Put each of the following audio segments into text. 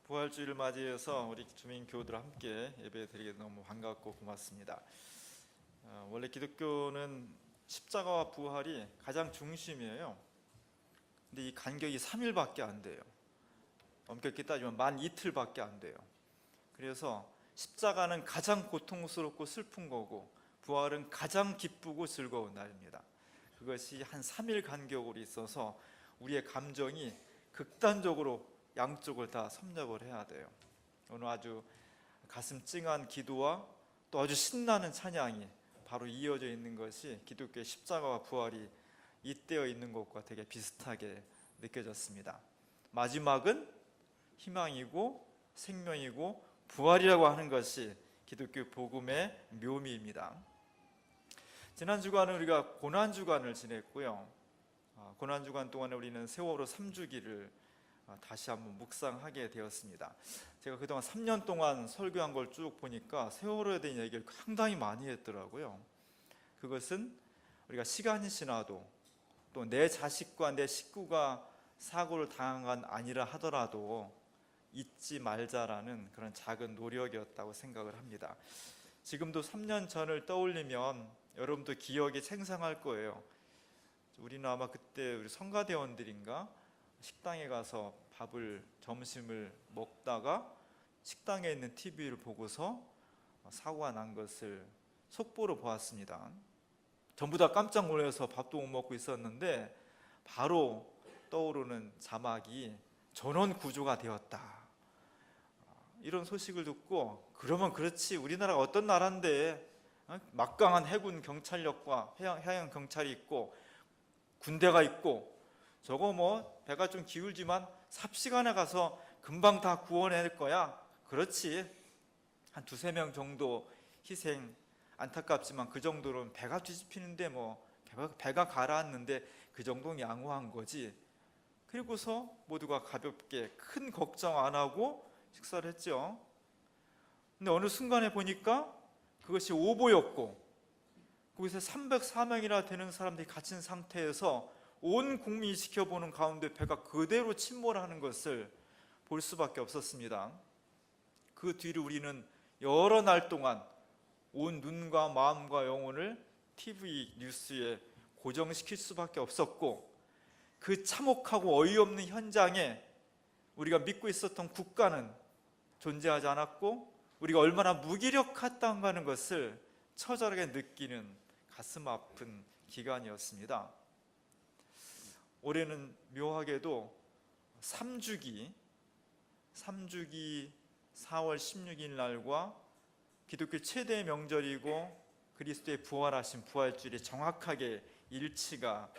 부활주의를 맞이해서 우리 주민 교우들과 함께 예배 드리게 너무 반갑고 고맙습니다. 원래 기독교는 십자가와 부활이 가장 중심이에요. 근데 이 간격이 3일밖에 안 돼요. 엄격히 따지면 만 이틀밖에 안 돼요. 그래서 십자가는 가장 고통스럽고 슬픈 거고 부활은 가장 기쁘고 즐거운 날입니다. 그것이 한 3일 간격으로 있어서 우리의 감정이 극단적으로 양쪽을 다 섭렵을 해야 돼요. 오늘 아주 가슴 찡한 기도와 또 아주 신나는 찬양이 바로 이어져 있는 것이 기독교의 십자가와 부활이 잇대어 있는 것과 되게 비슷하게 느껴졌습니다. 마지막은 희망이고 생명이고 부활이라고 하는 것이 기독교 복음의 묘미입니다. 지난 주간은 우리가 고난주간을 지냈고요. 고난주간 동안에 우리는 세월호 3주기를 다시 한번 묵상하게 되었습니다. 제가 그동안 3년 동안 설교한 걸 쭉 보니까 세월호에 대한 얘기를 상당히 많이 했더라고요. 그것은 우리가 시간이 지나도 또 내 자식과 내 식구가 사고를 당한 건 아니라 하더라도 잊지 말자라는 그런 작은 노력이었다고 생각을 합니다. 지금도 3년 전을 떠올리면 여러분도 기억이 생생할 거예요. 우리는 아마 그때 우리 성가대원들인가 식당에 가서 점심을 먹다가 식당에 있는 TV를 보고서 사고가 난 것을 속보로 보았습니다. 전부 다 깜짝 놀라서 밥도 못 먹고 있었는데 바로 떠오르는 자막이 전원 구조가 되었다. 이런 소식을 듣고 그러면 그렇지, 우리나라가 어떤 나라인데 막강한 해군 경찰력과 해양 경찰이 있고 군대가 있고 저거 뭐 배가 좀 기울지만 삽시간에 가서 금방 다 구원해낼 거야. 그렇지, 한 두세 명 정도 희생, 안타깝지만 그 정도로는 배가 뒤집히는데 뭐 배가 가라앉는데 그 정도는 양호한 거지. 그리고서 모두가 가볍게 큰 걱정 안 하고 식사를 했죠. 근데 어느 순간에 보니까 그것이 오보였고 거기서 304명이나 되는 사람들이 갇힌 상태에서 온 국민이 지켜보는 가운데 배가 그대로 침몰하는 것을 볼 수밖에 없었습니다. 그 뒤로 우리는 여러 날 동안 온 눈과 마음과 영혼을 TV 뉴스에 고정시킬 수밖에 없었고, 그 참혹하고 어이없는 현장에 우리가 믿고 있었던 국가는 존재하지 않았고 우리가 얼마나 무기력했다는 것을 처절하게 느끼는 가슴 아픈 기간이었습니다. 올해는 묘하게도 3주기 4월 16일 날과 기독교 최대의 명절이고 그리스도의 부활하신 부활주일이 정확하게 일치가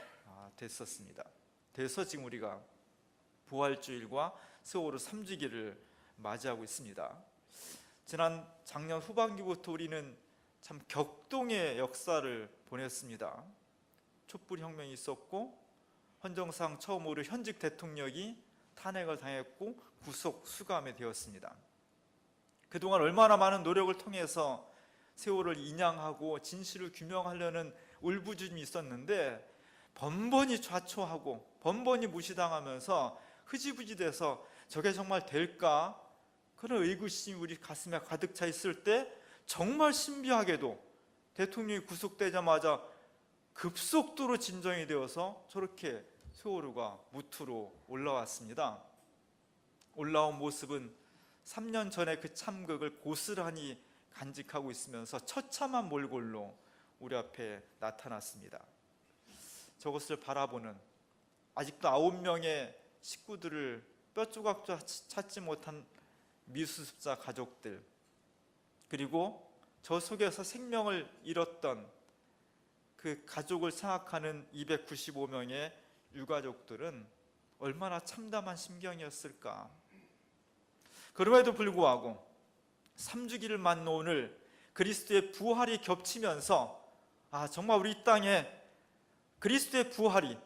됐었습니다. 그래서 지금 우리가 부활주일과 세월호 3주기를 맞이하고 있습니다. 작년 후반기부터 우리는 참 격동의 역사를 보냈습니다. 촛불혁명이 있었고 헌정상 처음으로 현직 대통령이 탄핵을 당했고 구속 수감이 되었습니다. 그동안 얼마나 많은 노력을 통해서 세월을 인양하고 진실을 규명하려는 울부짖음이 있었는데 번번이 좌초하고 번번이 무시당하면서 흐지부지 돼서 저게 정말 될까? 그런 의구심이 우리 가슴에 가득 차 있을 때 정말 신비하게도 대통령이 구속되자마자 급속도로 진정이 되어서 저렇게 세월호가 무트로 올라왔습니다. 올라온 모습은 3년 전에 그 참극을 고스란히 간직하고 있으면서 처참한 몰골로 우리 앞에 나타났습니다. 저것을 바라보는 아직도 9명의 식구들을 뼈조각도 찾지 못한 미수습자 가족들, 그리고 저 속에서 생명을 잃었던 그 가족을 생각하는 295명의 유가족들은 얼마나 참담한 심경이었을까. 그럼에도 불구하고 3주기를 맞는 오늘 그리스도의 부활이 겹치면서 정말 우리 땅에 그리스도의 부활이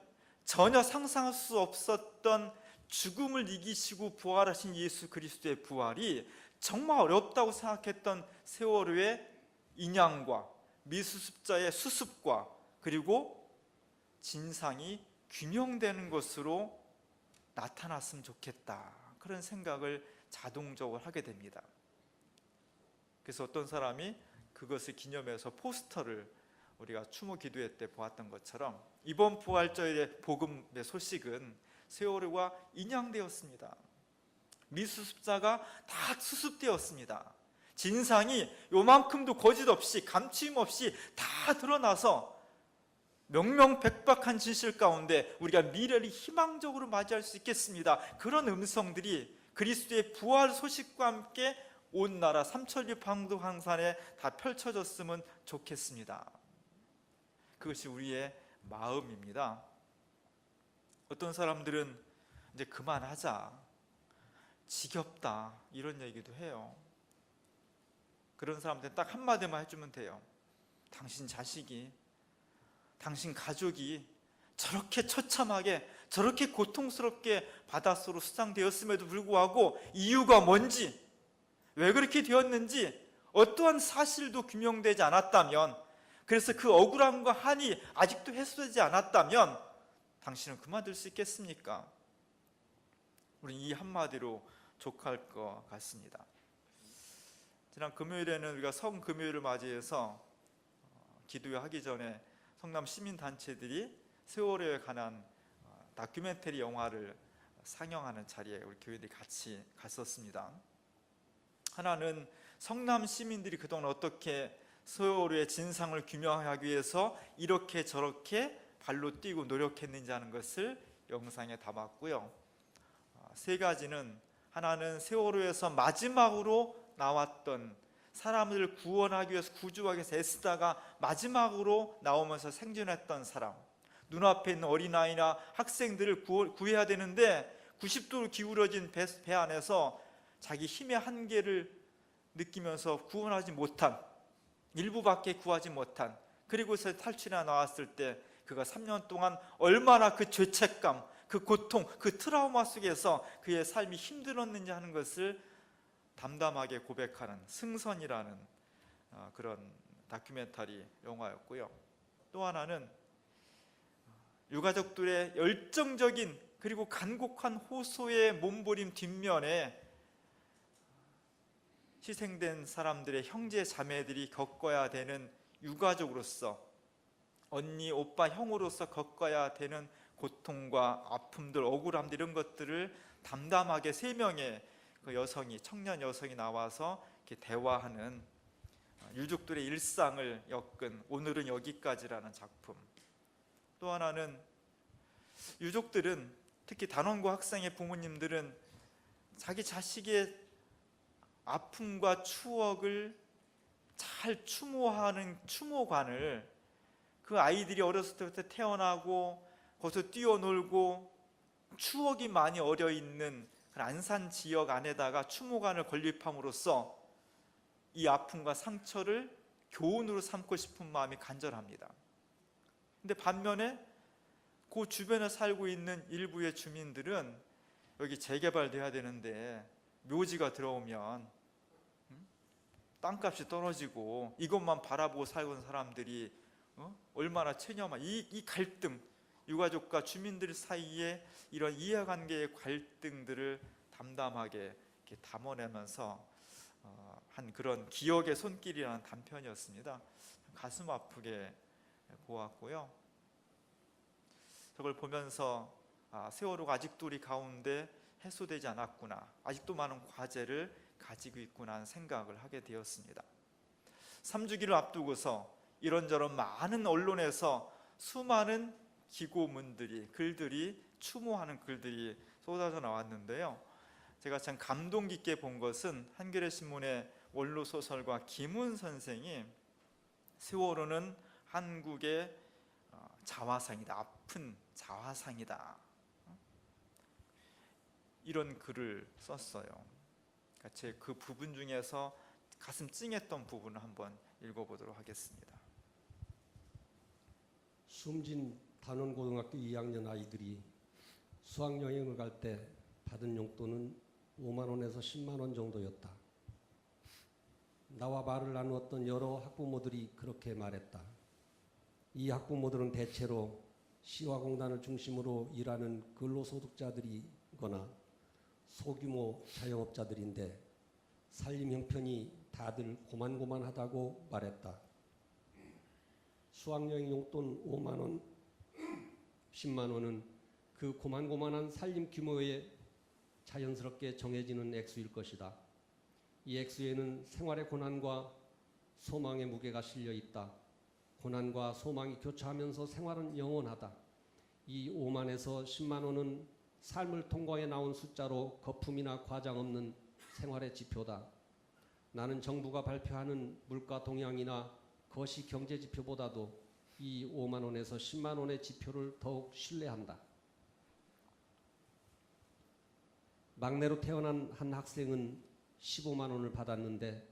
전혀 상상할 수 없었던 죽음을 이기시고 부활하신 예수 그리스도의 부활이 정말 어렵다고 생각했던 세월호의 인양과 미수습자의 수습과 그리고 진상이 균형되는 것으로 나타났으면 좋겠다, 그런 생각을 자동적으로 하게 됩니다. 그래서 어떤 사람이 그것을 기념해서 포스터를 우리가 추모 기도회 때 보았던 것처럼 이번 부활절의 복음의 소식은 세월호가 인양되었습니다. 미수습자가 다 수습되었습니다. 진상이 요만큼도 거짓 없이 감추임 없이 다 드러나서 명명백백한 진실 가운데 우리가 미래를 희망적으로 맞이할 수 있겠습니다. 그런 음성들이 그리스도의 부활 소식과 함께 온 나라 삼천리 방도항산에 다 펼쳐졌으면 좋겠습니다. 그것이 우리의 마음입니다. 어떤 사람들은 이제 그만하자, 지겹다 이런 얘기도 해요. 그런 사람들은 딱 한마디만 해주면 돼요. 당신 자식이, 당신 가족이 저렇게 처참하게, 저렇게 고통스럽게 바닷속으로 수상되었음에도 불구하고 이유가 뭔지, 왜 그렇게 되었는지 어떠한 사실도 규명되지 않았다면, 그래서 그 억울함과 한이 아직도 해소되지 않았다면 당신은 그만둘 수 있겠습니까? 우리 이 한마디로 족할 것 같습니다. 지난 금요일에는 우리가 성금요일을 맞이해서 기도회 하기 전에 성남 시민단체들이 세월호에 관한 다큐멘터리 영화를 상영하는 자리에 우리 교회들이 같이 갔었습니다. 하나는 성남 시민들이 그동안 어떻게 세월호의 진상을 규명하기 위해서 이렇게 저렇게 발로 뛰고 노력했는지 하는 것을 영상에 담았고요. 세 가지는, 하나는 세월호에서 마지막으로 나왔던 사람을 구원하기 위해서, 구조하기 위해서 애쓰다가 마지막으로 나오면서 생존했던 사람, 눈앞에 있는 어린아이나 학생들을 구해야 되는데 90도로 기울어진 배 안에서 자기 힘의 한계를 느끼면서 구원하지 못한, 일부밖에 구하지 못한, 그리고서 탈출해 나왔을 때 그가 3년 동안 얼마나 그 죄책감, 그 고통, 그 트라우마 속에서 그의 삶이 힘들었는지 하는 것을 담담하게 고백하는 승선이라는 그런 다큐멘터리 영화였고요. 또 하나는 유가족들의 열정적인 그리고 간곡한 호소의 몸부림 뒷면에 희생된 사람들의 형제 자매들이 겪어야 되는, 유가족으로서 언니, 오빠, 형으로서 겪어야 되는 고통과 아픔들, 억울함들, 이런 것들을 담담하게 세 명의 그 여성이, 청년 여성이 나와서 이렇게 대화하는 유족들의 일상을 엮은 오늘은 여기까지라는 작품. 또 하나는 유족들은, 특히 단원고 학생의 부모님들은 자기 자식의 아픔과 추억을 잘 추모하는 추모관을, 그 아이들이 어렸을 때부터 태어나고 거기서 뛰어놀고 추억이 많이 어려있는 안산 지역 안에다가 추모관을 건립함으로써 이 아픔과 상처를 교훈으로 삼고 싶은 마음이 간절합니다. 근데 반면에 그 주변에 살고 있는 일부의 주민들은 여기 재개발돼야 되는데 묘지가 들어오면 땅값이 떨어지고 이것만 바라보고 살고 있는 사람들이 얼마나 체념한 이 갈등, 유가족과 주민들 사이에 이런 이해관계의 갈등들을 담담하게 이렇게 담아내면서 한 그런 기억의 손길이라는 단편이었습니다. 가슴 아프게 보았고요. 저걸 보면서 세월호가 아직도 우리 가운데 해소되지 않았구나, 아직도 많은 과제를 가지고 있구나 하는 생각을 하게 되었습니다. 3주기를 앞두고서 이런저런 많은 언론에서 수많은 기고문들이, 글들이, 추모하는 글들이 쏟아져 나왔는데요. 제가 참 감동 깊게 본 것은 한겨레 신문의 원로 소설가 김훈 선생이 세월호는 한국의 자화상이다, 아픈 자화상이다, 이런 글을 썼어요. 제 그 부분 중에서 가슴 찡했던 부분을 한번 읽어보도록 하겠습니다. 숨진 단원고등학교 2학년 아이들이 수학여행을 갈 때 받은 용돈은 5만 원에서 10만 원 정도였다. 나와 말을 나누었던 여러 학부모들이 그렇게 말했다. 이 학부모들은 대체로 시화공단을 중심으로 일하는 근로소득자들이거나 소규모 자영업자들인데 살림 형편이 다들 고만고만하다고 말했다. 수학여행 용돈 5만 원, 10만 원은 그 고만고만한 살림 규모에 자연스럽게 정해지는 액수일 것이다. 이 액수에는 생활의 고난과 소망의 무게가 실려 있다. 고난과 소망이 교차하면서 생활은 영원하다. 이 5만에서 10만 원은 삶을 통과해 나온 숫자로 거품이나 과장 없는 생활의 지표다. 나는 정부가 발표하는 물가 동향이나 거시 경제 지표보다도 이 5만 원에서 10만 원의 지표를 더욱 신뢰한다. 막내로 태어난 한 학생은 15만 원을 받았는데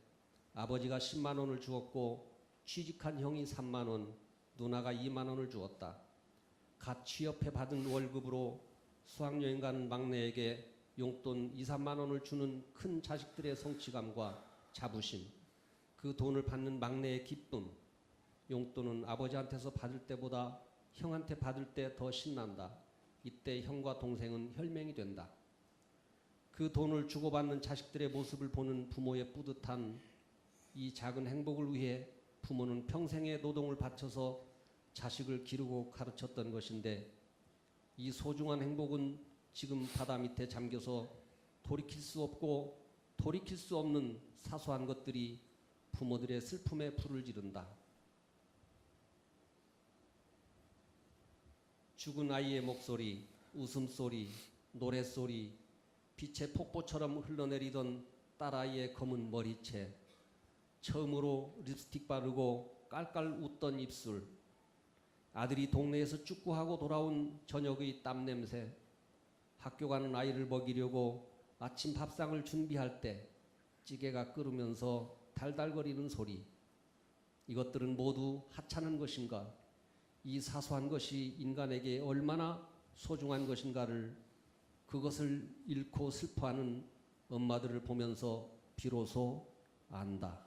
아버지가 10만 원을 주었고 취직한 형이 3만 원, 누나가 2만 원을 주었다. 갓 취업해 받은 월급으로 수학여행 가는 막내에게 용돈 2, 3만 원을 주는 큰 자식들의 성취감과 자부심, 그 돈을 받는 막내의 기쁨, 용돈은 아버지한테서 받을 때보다 형한테 받을 때 더 신난다. 이때 형과 동생은 혈맹이 된다. 그 돈을 주고받는 자식들의 모습을 보는 부모의 뿌듯한 이 작은 행복을 위해 부모는 평생의 노동을 바쳐서 자식을 기르고 가르쳤던 것인데 이 소중한 행복은 지금 바다 밑에 잠겨서 돌이킬 수 없고 돌이킬 수 없는 사소한 것들이 부모들의 슬픔에 불을 지른다. 죽은 아이의 목소리, 웃음소리, 노랫소리, 빛의 폭포처럼 흘러내리던 딸아이의 검은 머리채, 처음으로 립스틱 바르고 깔깔 웃던 입술, 아들이 동네에서 축구하고 돌아온 저녁의 땀 냄새, 학교 가는 아이를 먹이려고 아침 밥상을 준비할 때 찌개가 끓으면서 달달거리는 소리, 이것들은 모두 하찮은 것인가? 이 사소한 것이 인간에게 얼마나 소중한 것인가를 그것을 잃고 슬퍼하는 엄마들을 보면서 비로소 안다.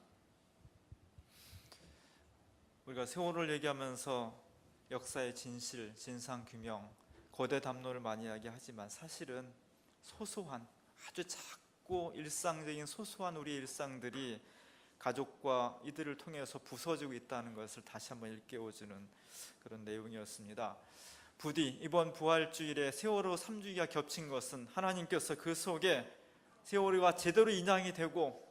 우리가 세월을 얘기하면서 역사의 진실, 진상규명, 거대 담론을 많이 이야기하지만 사실은 소소한 아주 작고 일상적인 소소한 우리의 일상들이 가족과 이들을 통해서 부서지고 있다는 것을 다시 한번 일깨워주는 그런 내용이었습니다. 부디 이번 부활주일에 세월호 3주기가 겹친 것은 하나님께서 그 속에 세월호가 제대로 인양이 되고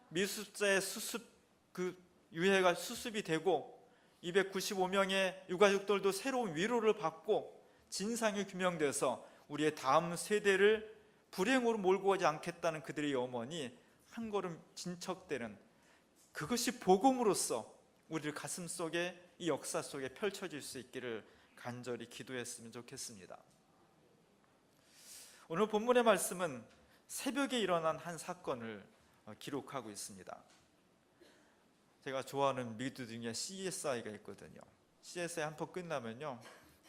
미수습자의 수습 그 유해가 수습이 되고 295명의 유가족들도 새로운 위로를 받고 진상이 규명돼서 우리의 다음 세대를 불행으로 몰고 가지 않겠다는 그들의 염원이 한 걸음 진척되는 그것이 복음으로써 우리를 가슴 속에 이 역사 속에 펼쳐질 수 있기를 간절히 기도했으면 좋겠습니다. 오늘 본문의 말씀은 새벽에 일어난 한 사건을 기록하고 있습니다. 제가 좋아하는 미드 중에 CSI가 있거든요. CSI 한 편 끝나면요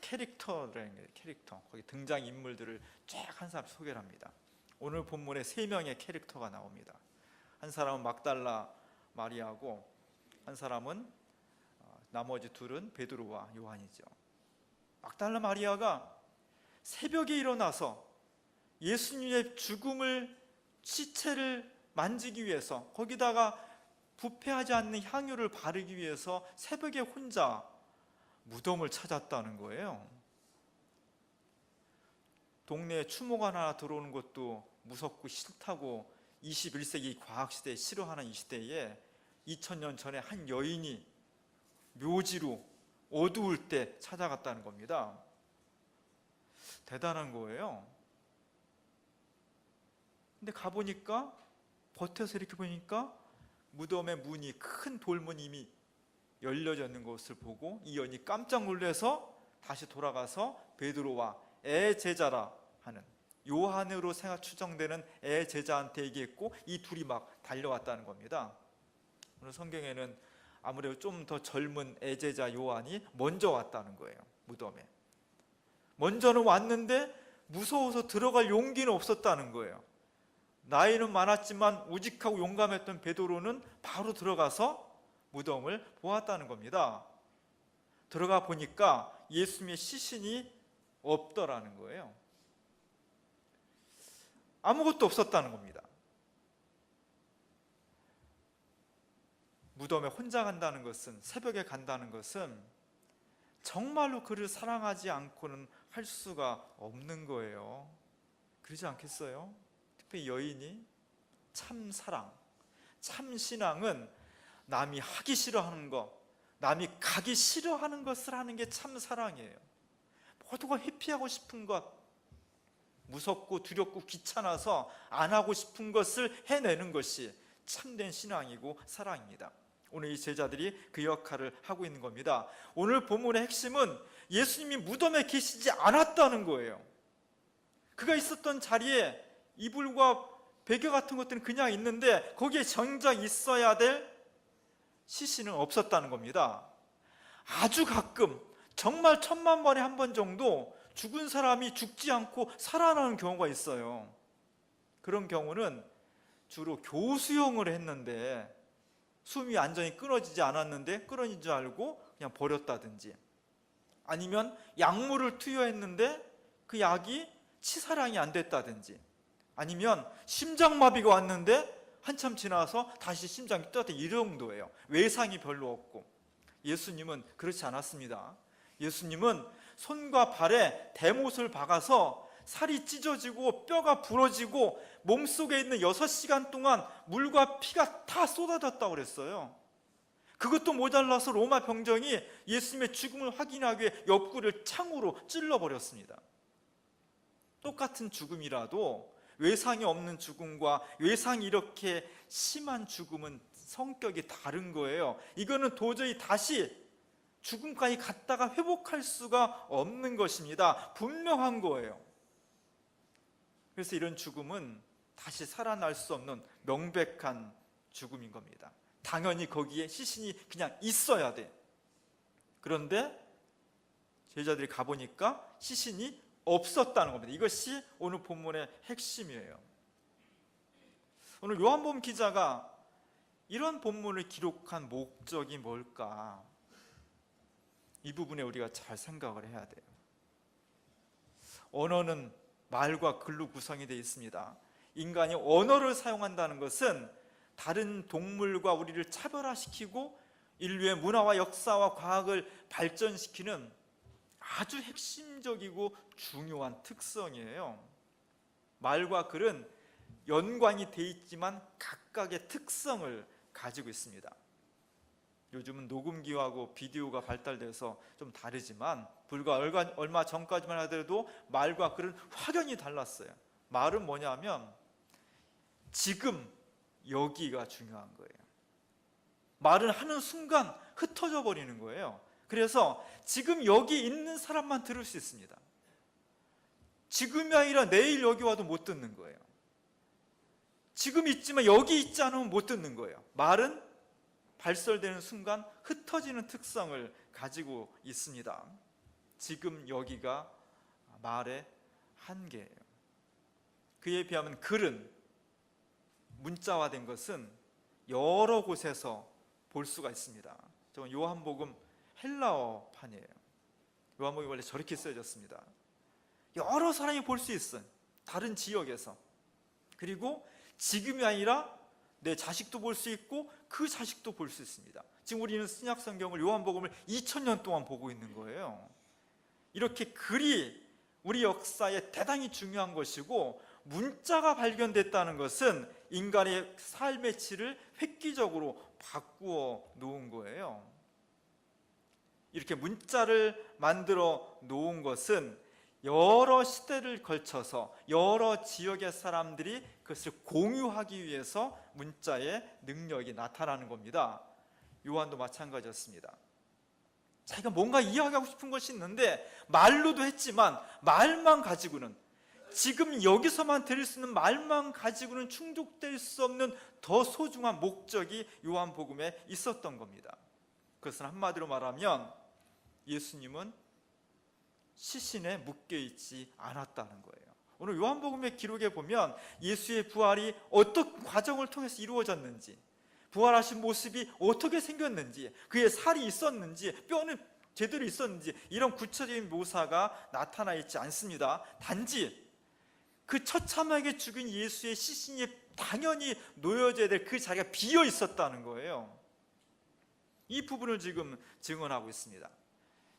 캐릭터라는 게 캐릭터 거기 등장 인물들을 쫙 한 사람 소개를 합니다. 오늘 본문에 3명의 캐릭터가 나옵니다. 한 사람은 막달라 마리아고 한 사람은 나머지 둘은 베드로와 요한이죠. 막달라 마리아가 새벽에 일어나서 예수님의 죽음을 시체를 만지기 위해서 거기다가 부패하지 않는 향유를 바르기 위해서 새벽에 혼자 무덤을 찾았다는 거예요. 동네에 추모가 하나 들어오는 것도 무섭고 싫다고 21세기 과학시대에 싫어하는 이 시대에 2000년 전에 한 여인이 묘지로 어두울 때 찾아갔다는 겁니다. 대단한 거예요. 근데 가보니까 버텨서 이렇게 보니까 무덤의 문이 큰 돌문이 이미 열려져 있는 것을 보고 이 여인이 깜짝 놀라서 다시 돌아가서 베드로와 애제자라 하는 요한으로 추정되는 애제자한테 얘기했고 이 둘이 막 달려왔다는 겁니다. 오늘 성경에는 아무래도 좀 더 젊은 애제자 요한이 먼저 왔다는 거예요. 무덤에 먼저는 왔는데 무서워서 들어갈 용기는 없었다는 거예요. 나이는 많았지만 우직하고 용감했던 베드로는 바로 들어가서 무덤을 보았다는 겁니다. 들어가 보니까 예수님의 시신이 없더라는 거예요. 아무것도 없었다는 겁니다. 무덤에 혼자 간다는 것은, 새벽에 간다는 것은 정말로 그를 사랑하지 않고는 할 수가 없는 거예요. 그러지 않겠어요? 특히 여인이 참 사랑, 참 신앙은 남이 하기 싫어하는 것, 남이 가기 싫어하는 것을 하는 게 참 사랑이에요. 모두가 회피하고 싶은 것, 무섭고 두렵고 귀찮아서 안 하고 싶은 것을 해내는 것이 참된 신앙이고 사랑입니다. 오늘 이 제자들이 그 역할을 하고 있는 겁니다. 오늘 본문의 핵심은 예수님이 무덤에 계시지 않았다는 거예요. 그가 있었던 자리에 이불과 베개 같은 것들은 그냥 있는데 거기에 정작 있어야 될 시신은 없었다는 겁니다. 아주 가끔, 정말 천만 번에 한 번 정도 죽은 사람이 죽지 않고 살아나는 경우가 있어요. 그런 경우는 주로 교수형을 했는데 숨이 완전히 끊어지지 않았는데 끊어진 줄 알고 그냥 버렸다든지, 아니면 약물을 투여했는데 그 약이 치사량이 안 됐다든지, 아니면 심장마비가 왔는데 한참 지나서 다시 심장이 뛰었다, 이 정도예요. 외상이 별로 없고. 예수님은 그렇지 않았습니다. 예수님은 손과 발에 대못을 박아서 살이 찢어지고 뼈가 부러지고 몸속에 있는 6시간 동안 물과 피가 다 쏟아졌다고 그랬어요. 그것도 모자라서 로마 병정이 예수님의 죽음을 확인하기 위해 옆구리를 창으로 찔러버렸습니다. 똑같은 죽음이라도 외상이 없는 죽음과 외상이 이렇게 심한 죽음은 성격이 다른 거예요. 이거는 도저히 다시 죽음까지 갔다가 회복할 수가 없는 것입니다. 분명한 거예요. 그래서 이런 죽음은 다시 살아날 수 없는 명백한 죽음인 겁니다. 당연히 거기에 시신이 그냥 있어야 돼. 그런데 제자들이 가보니까 시신이 없었다는 겁니다. 이것이 오늘 본문의 핵심이에요. 오늘 요한복음 기자가 이런 본문을 기록한 목적이 뭘까? 이 부분에 우리가 잘 생각을 해야 돼요. 언어는 말과 글로 구성이 되어 있습니다. 인간이 언어를 사용한다는 것은 다른 동물과 우리를 차별화시키고 인류의 문화와 역사와 과학을 발전시키는 아주 핵심적이고 중요한 특성이에요. 말과 글은 연관이 돼 있지만 각각의 특성을 가지고 있습니다. 요즘은 녹음기하고 비디오가 발달돼서 좀 다르지만 불과 얼마 전까지만 하더라도 말과 글은 확연히 달랐어요. 말은 뭐냐면 지금 여기가 중요한 거예요. 말을 하는 순간 흩어져 버리는 거예요. 그래서 지금 여기 있는 사람만 들을 수 있습니다. 지금이 아니라 내일 여기 와도 못 듣는 거예요. 지금 있지만 여기 있지 않으면 못 듣는 거예요. 말은 발설되는 순간 흩어지는 특성을 가지고 있습니다. 지금 여기가 말의 한계예요. 그에 비하면 글은, 문자화된 것은 여러 곳에서 볼 수가 있습니다. 저건 요한복음 헬라어판이에요. 요한복음이 원래 저렇게 쓰여졌습니다. 여러 사람이 볼 수 있어요. 다른 지역에서. 그리고 지금이 아니라 내 자식도 볼 수 있고 그 자식도 볼 수 있습니다. 지금 우리는 신약 성경을, 요한복음을 2000년 동안 보고 있는 거예요. 이렇게 글이 우리 역사에 대단히 중요한 것이고, 문자가 발견됐다는 것은 인간의 삶의 질을 획기적으로 바꾸어 놓은 거예요. 이렇게 문자를 만들어 놓은 것은 여러 시대를 걸쳐서 여러 지역의 사람들이 그것을 공유하기 위해서 문자의 능력이 나타나는 겁니다. 요한도 마찬가지였습니다. 자기가 뭔가 이야기하고 싶은 것이 있는데 말로도 했지만 말만 가지고는, 지금 여기서만 들을 수 있는 말만 가지고는 충족될 수 없는 더 소중한 목적이 요한복음에 있었던 겁니다. 그것은 한마디로 말하면 예수님은 시신에 묶여있지 않았다는 거예요. 오늘 요한복음의 기록에 보면 예수의 부활이 어떤 과정을 통해서 이루어졌는지, 부활하신 모습이 어떻게 생겼는지, 그의 살이 있었는지, 뼈는 제대로 있었는지, 이런 구체적인 묘사가 나타나 있지 않습니다. 단지 그 처참하게 죽은 예수의 시신이 당연히 놓여져야 될 그 자리가 비어 있었다는 거예요. 이 부분을 지금 증언하고 있습니다.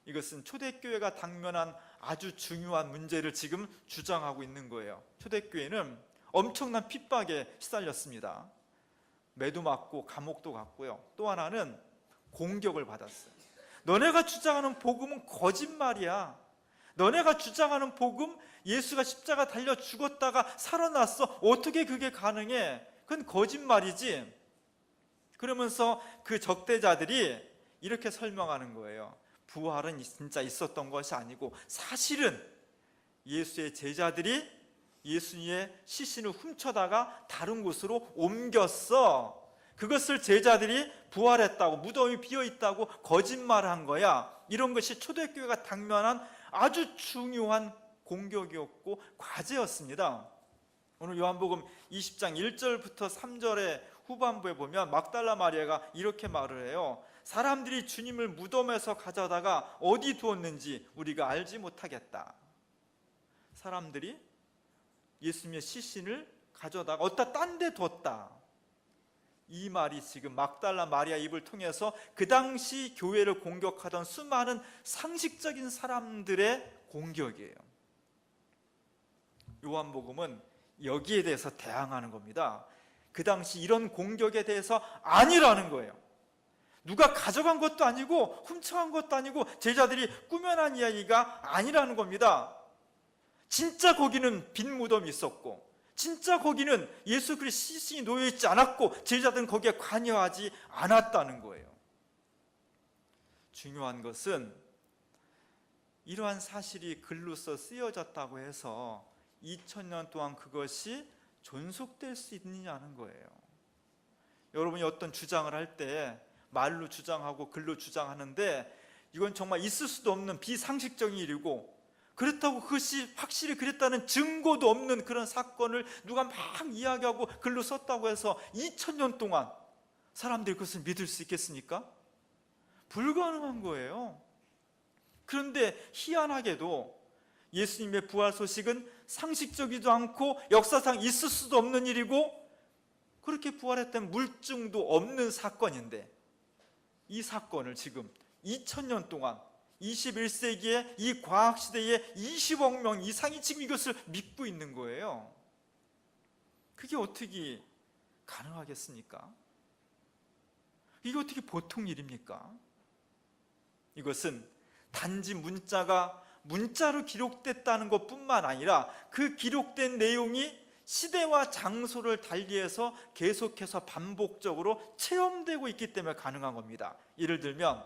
이것은 초대교회가 당면한 아주 중요한 문제를 지금 주장하고 있는 거예요. 초대교회는 엄청난 핍박에 시달렸습니다. 매도 맞고 감옥도 갔고요. 또 하나는 공격을 받았어요. 너네가 주장하는 복음은 거짓말이야. 너네가 주장하는 복음, 예수가 십자가 달려 죽었다가 살아났어. 어떻게 그게 가능해? 그건 거짓말이지. 그러면서 그 적대자들이 이렇게 설명하는 거예요. 부활은 진짜 있었던 것이 아니고 사실은 예수의 제자들이 예수님의 시신을 훔쳐다가 다른 곳으로 옮겼어. 그것을 제자들이 부활했다고, 무덤이 비어있다고 거짓말한 거야. 이런 것이 초대교회가 당면한 아주 중요한 공격이었고 과제였습니다. 오늘 요한복음 20장 1절부터 3절의 후반부에 보면 막달라 마리아가 이렇게 말을 해요. 사람들이 주님을 무덤에서 가져다가 어디 두었는지 우리가 알지 못하겠다. 사람들이 예수님의 시신을 가져다가 어디다 딴 데 뒀다. 이 말이 지금 막달라 마리아 입을 통해서 그 당시 교회를 공격하던 수많은 상식적인 사람들의 공격이에요. 요한복음은 여기에 대해서 대항하는 겁니다. 그 당시 이런 공격에 대해서 아니라는 거예요. 누가 가져간 것도 아니고 훔쳐간 것도 아니고 제자들이 꾸며낸 이야기가 아니라는 겁니다. 진짜 거기는 빈 무덤이 있었고 진짜 거기는 예수 그리스도의 시신이 놓여있지 않았고 제자들은 거기에 관여하지 않았다는 거예요. 중요한 것은 이러한 사실이 글로써 쓰여졌다고 해서 2000년 동안 그것이 존속될 수 있느냐는 거예요. 여러분이 어떤 주장을 할 때 말로 주장하고 글로 주장하는데 이건 정말 있을 수도 없는 비상식적인 일이고 그렇다고 그것이 확실히 그랬다는 증거도 없는 그런 사건을 누가 막 이야기하고 글로 썼다고 해서 2000년 동안 사람들이 그것을 믿을 수 있겠습니까? 불가능한 거예요. 그런데 희한하게도 예수님의 부활 소식은 상식적이지도 않고 역사상 있을 수도 없는 일이고 그렇게 부활했던 물증도 없는 사건인데 이 사건을 지금 2000년 동안 21세기의 이 과학시대에 20억 명 이상이 지금 이것을 믿고 있는 거예요. 그게 어떻게 가능하겠습니까? 이게 어떻게 보통 일입니까? 이것은 단지 문자가 문자로 기록됐다는 것뿐만 아니라 그 기록된 내용이 시대와 장소를 달리해서 계속해서 반복적으로 체험되고 있기 때문에 가능한 겁니다. 예를 들면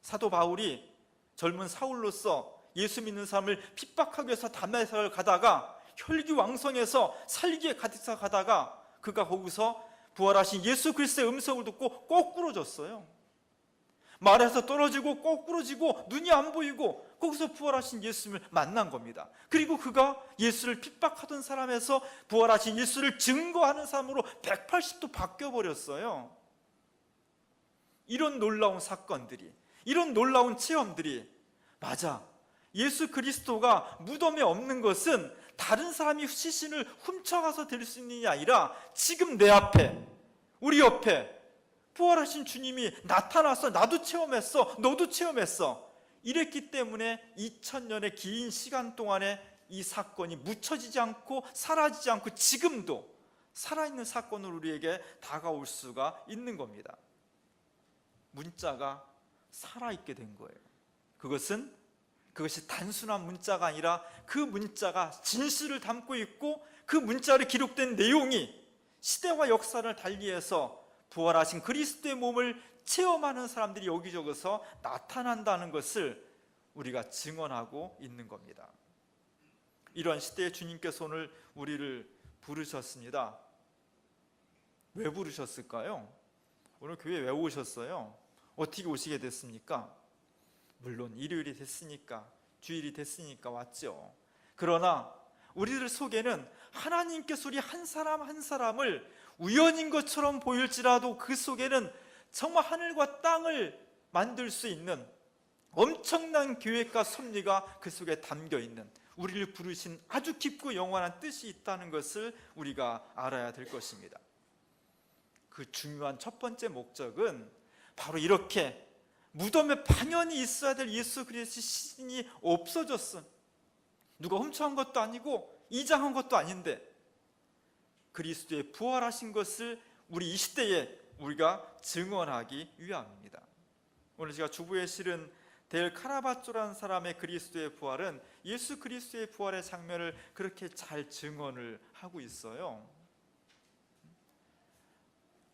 사도 바울이 젊은 사울로서 예수 믿는 사람을 핍박하기 위해서 다메섹을 가다가 혈기왕성해서 살기에 가득 가다가 그가 거기서 부활하신 예수 그리스도의 음성을 듣고 거꾸로졌어요. 말에서 떨어지고 거꾸로지고 눈이 안 보이고 거기서 부활하신 예수님을 만난 겁니다. 그리고 그가 예수를 핍박하던 사람에서 부활하신 예수를 증거하는 사람으로 180도 바뀌어버렸어요. 이런 놀라운 사건들이, 이런 놀라운 체험들이 맞아, 예수 그리스도가 무덤에 없는 것은 다른 사람이 시신을 훔쳐가서 될 수 있는 게 아니라 지금 내 앞에, 우리 옆에 부활하신 주님이 나타나서 나도 체험했어, 너도 체험했어. 이랬기 때문에 2000년의 긴 시간 동안에 이 사건이 묻혀지지 않고 사라지지 않고 지금도 살아있는 사건으로 우리에게 다가올 수가 있는 겁니다. 문자가 살아있게 된 거예요. 그것이 단순한 문자가 아니라 그 문자가 진실을 담고 있고 그 문자로 기록된 내용이 시대와 역사를 달리해서 부활하신 그리스도의 몸을 체험하는 사람들이 여기저기서 나타난다는 것을 우리가 증언하고 있는 겁니다. 이런 시대에 주님께서 오늘 우리를 부르셨습니다. 왜 부르셨을까요? 오늘 교회에 왜 오셨어요? 어떻게 오시게 됐습니까? 물론 일요일이 됐으니까, 주일이 됐으니까 왔죠. 그러나 우리들 속에는 하나님께서 우리 한 사람 한 사람을 우연인 것처럼 보일지라도 그 속에는 정말 하늘과 땅을 만들 수 있는 엄청난 계획과 섭리가 그 속에 담겨 있는, 우리를 부르신 아주 깊고 영원한 뜻이 있다는 것을 우리가 알아야 될 것입니다. 그 중요한 첫 번째 목적은 바로 이렇게 무덤에 반연히 있어야 될 예수 그리스도의 시신이 없어졌어. 누가 훔쳐간 것도 아니고 이장한 것도 아닌데 그리스도의 부활하신 것을 우리 이 시대에 우리가 증언하기 위함입니다. 오늘 제가 주부에 실은 델 카라바조라는 사람의 그리스도의 부활은 예수 그리스도의 부활의 장면을 그렇게 잘 증언을 하고 있어요.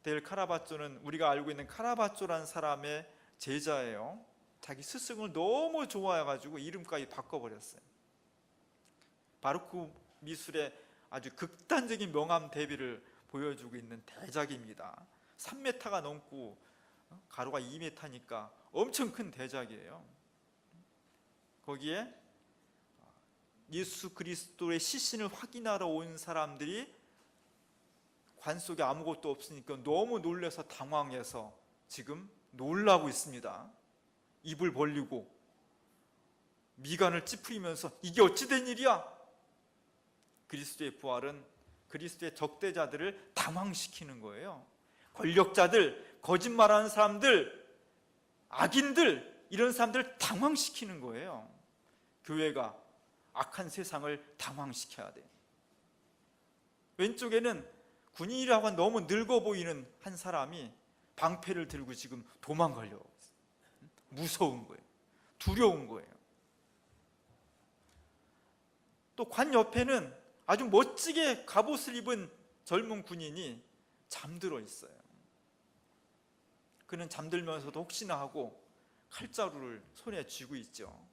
델 카라바조는 우리가 알고 있는 카라바조라는 사람의 제자예요. 자기 스승을 너무 좋아해가지고 이름까지 바꿔버렸어요. 바로크 미술의 아주 극단적인 명암 대비를 보여주고 있는 대작입니다. 3m가 넘고 가로가 2m니까 엄청 큰 대작이에요. 거기에 예수 그리스도의 시신을 확인하러 온 사람들이 관 속에 아무것도 없으니까 너무 놀라서 당황해서 지금 놀라고 있습니다. 입을 벌리고 미간을 찌푸리면서 이게 어찌 된 일이야? 그리스도의 부활은 그리스도의 적대자들을 당황시키는 거예요. 권력자들, 거짓말하는 사람들, 악인들, 이런 사람들을 당황시키는 거예요. 교회가 악한 세상을 당황시켜야 돼. 왼쪽에는 군인이라고 너무 늙어 보이는 한 사람이 방패를 들고 지금 도망가려고 했어요. 무서운 거예요. 두려운 거예요. 또 관 옆에는 아주 멋지게 갑옷을 입은 젊은 군인이 잠들어 있어요. 그는 잠들면서도 혹시나 하고 칼자루를 손에 쥐고 있죠.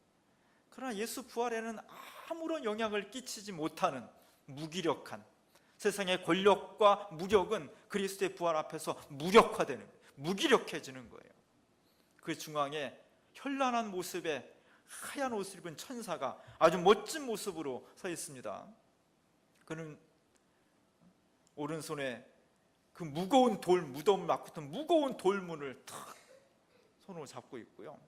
그러나 예수 부활에는 아무런 영향을 끼치지 못하는 무기력한 세상의 권력과 무력은 그리스도의 부활 앞에서 무력화되는 거예요. 무기력해지는 거예요. 그 중앙에 현란한 모습의 하얀 옷을 입은 천사가 아주 멋진 모습으로 서 있습니다. 그는 오른손에 그 무거운 돌, 무덤을 막고 있던 무거운 돌문을 탁 손으로 잡고 있고요.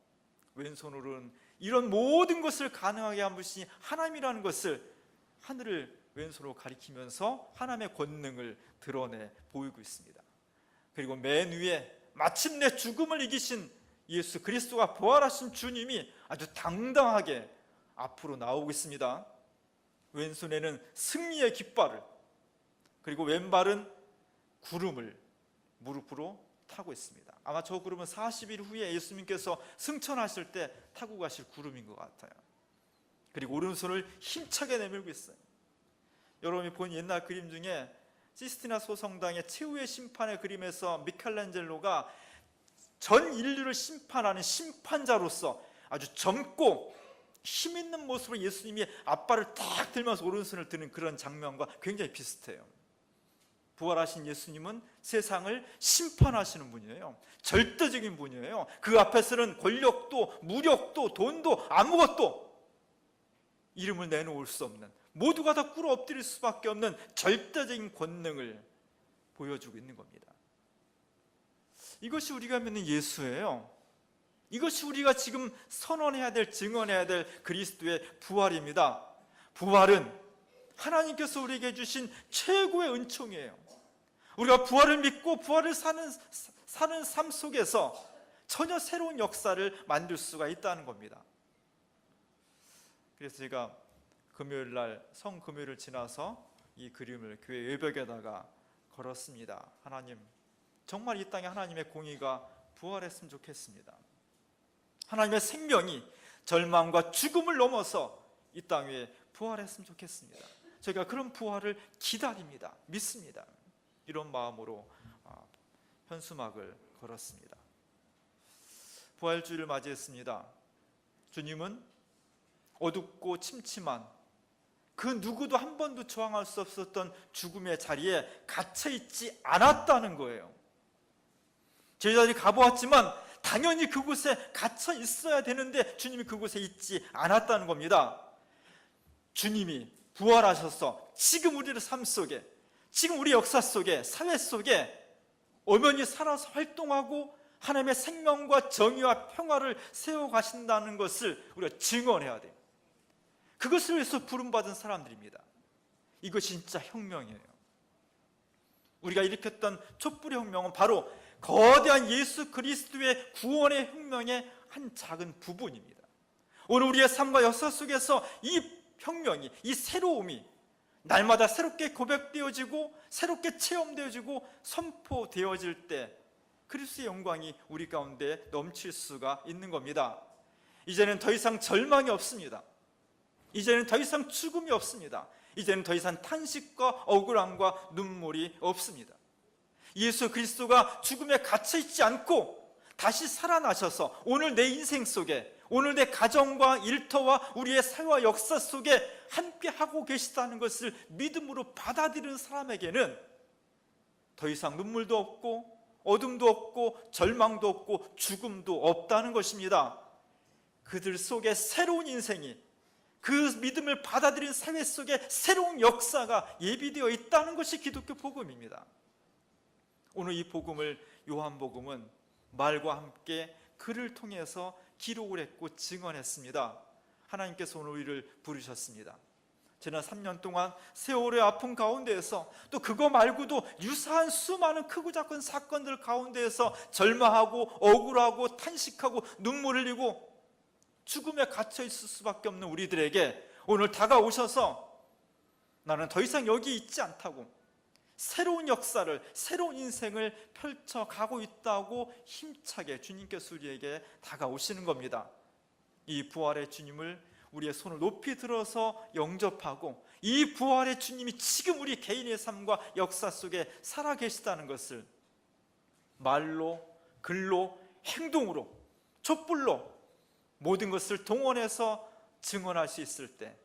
왼손으로는 이런 모든 것을 가능하게 한 분이 하나님이라는 것을 하늘을 왼손으로 가리키면서 하나님의 권능을 드러내 보이고 있습니다. 그리고 맨 위에 마침내 죽음을 이기신 예수 그리스도가 부활하신 주님이 아주 당당하게 앞으로 나오고 있습니다. 왼손에는 승리의 깃발을, 그리고 왼발은 구름을 무릎으로 타고 있습니다. 아마 저 구름은 40일 후에 예수님께서 승천하실 때 타고 가실 구름인 것 같아요. 그리고 오른손을 힘차게 내밀고 있어요. 여러분이 본 옛날 그림 중에 시스티나 소성당의 최후의 심판의 그림에서 미켈란젤로가 전 인류를 심판하는 심판자로서 아주 젊고 힘 있는 모습으로 예수님이 앞발을 탁 들면서 오른손을 드는 그런 장면과 굉장히 비슷해요. 부활하신 예수님은 세상을 심판하시는 분이에요. 절대적인 분이에요. 그 앞에서는 권력도 무력도 돈도 아무것도 이름을 내놓을 수 없는, 모두가 다 꿇어 엎드릴 수밖에 없는 절대적인 권능을 보여주고 있는 겁니다. 이것이 우리가 믿는 예수예요. 이것이 우리가 지금 선언해야 될, 증언해야 될 그리스도의 부활입니다. 부활은 하나님께서 우리에게 주신 최고의 은총이에요. 우리가 부활을 믿고 부활을 사는 삶 속에서 전혀 새로운 역사를 만들 수가 있다는 겁니다. 그래서 제가 금요일 날 성금요일을 지나서 이 그림을 교회 외벽에다가 걸었습니다. 하나님, 정말 이 땅에 하나님의 공의가 부활했으면 좋겠습니다. 하나님의 생명이 절망과 죽음을 넘어서 이 땅 위에 부활했으면 좋겠습니다. 저희가 그런 부활을 기다립니다. 믿습니다. 이런 마음으로 현수막을 걸었습니다. 부활주일을 맞이했습니다. 주님은 어둡고 침침한 그 누구도 한 번도 저항할 수 없었던 죽음의 자리에 갇혀있지 않았다는 거예요. 제자들이 가보았지만 당연히 그곳에 갇혀 있어야 되는데 주님이 그곳에 있지 않았다는 겁니다. 주님이 부활하셔서 지금 우리의 삶 속에, 지금 우리 역사 속에, 사회 속에 엄연히 살아서 활동하고 하나님의 생명과 정의와 평화를 세워가신다는 것을 우리가 증언해야 돼요. 그것을 위해서 부름받은 사람들입니다. 이것이 진짜 혁명이에요. 우리가 일으켰던 촛불의 혁명은 바로 거대한 예수 그리스도의 구원의 혁명의 한 작은 부분입니다. 오늘 우리의 삶과 역사 속에서 이 혁명이, 이 새로움이 날마다 새롭게 고백되어지고 새롭게 체험되어지고 선포되어질 때 그리스도의 영광이 우리 가운데 넘칠 수가 있는 겁니다. 이제는 더 이상 절망이 없습니다. 이제는 더 이상 죽음이 없습니다. 이제는 더 이상 탄식과 억울함과 눈물이 없습니다. 예수 그리스도가 죽음에 갇혀있지 않고 다시 살아나셔서 오늘 내 인생 속에, 오늘 내 가정과 일터와 우리의 사회와 역사 속에 함께 하고 계시다는 것을 믿음으로 받아들이는 사람에게는 더 이상 눈물도 없고 어둠도 없고 절망도 없고 죽음도 없다는 것입니다. 그들 속에 새로운 인생이, 그 믿음을 받아들인 사회 속에 새로운 역사가 예비되어 있다는 것이 기독교 복음입니다. 오늘 이 복음을 요한복음은 말과 함께 글을 통해서 기록을 했고 증언했습니다. 하나님께서 오늘 우리를 부르셨습니다. 지난 3년 동안 세월의 아픔 가운데에서 또 그거 말고도 유사한 수많은 크고 작은 사건들 가운데에서 절망하고 억울하고 탄식하고 눈물 흘리고 죽음에 갇혀 있을 수밖에 없는 우리들에게 오늘 다가오셔서 나는 더 이상 여기 있지 않다고, 새로운 역사를, 새로운 인생을 펼쳐가고 있다고 힘차게 주님께서 우리에게 다가오시는 겁니다. 이 부활의 주님을 우리의 손을 높이 들어서 영접하고 이 부활의 주님이 지금 우리 개인의 삶과 역사 속에 살아계시다는 것을 말로, 글로, 행동으로, 촛불로 모든 것을 동원해서 증언할 수 있을 때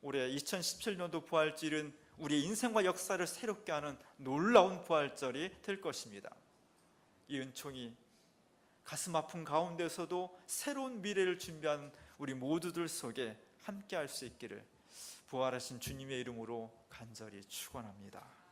올해 2017년도 부활절은 우리의 인생과 역사를 새롭게 하는 놀라운 부활절이 될 것입니다. 이 은총이 가슴 아픈 가운데서도 새로운 미래를 준비한 우리 모두들 속에 함께 할 수 있기를 부활하신 주님의 이름으로 간절히 축원합니다.